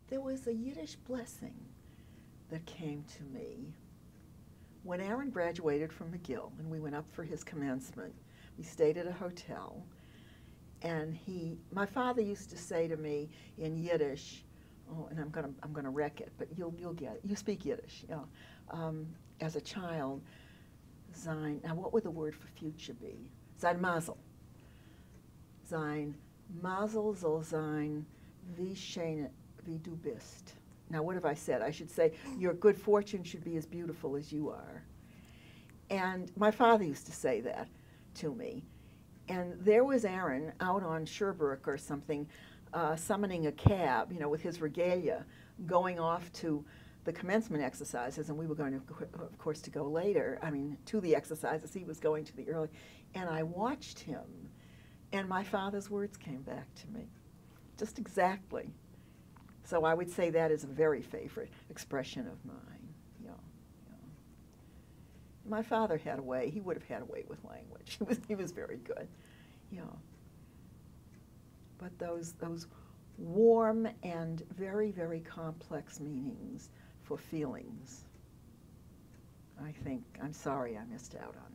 there was a Yiddish blessing that came to me when Aaron graduated from McGill and we went up for his commencement. We stayed at a hotel, and my father used to say to me in Yiddish, oh, and I'm gonna wreck it, but you'll get it. You speak Yiddish, yeah. As a child, sein. Now, what would the word for future be? Sein Mazel. Sein Mazel soll sein, wie schön wie du bist. Now, what have I said? I should say, your good fortune should be as beautiful as you are. And my father used to say that to me. And there was Aaron out on Sherbrooke or something, summoning a cab, you know, with his regalia, going off to the commencement exercises, and we were going to, of course, to go later, I mean, to the exercises. He was going to the early, and I watched him, and my father's words came back to me, just exactly. So I would say that is a very favorite expression of mine. Yeah, yeah. My father had a way. He would have had a way with language. He was very good. Yeah. But those warm and very, very complex meanings for feelings, I think, I'm sorry I missed out on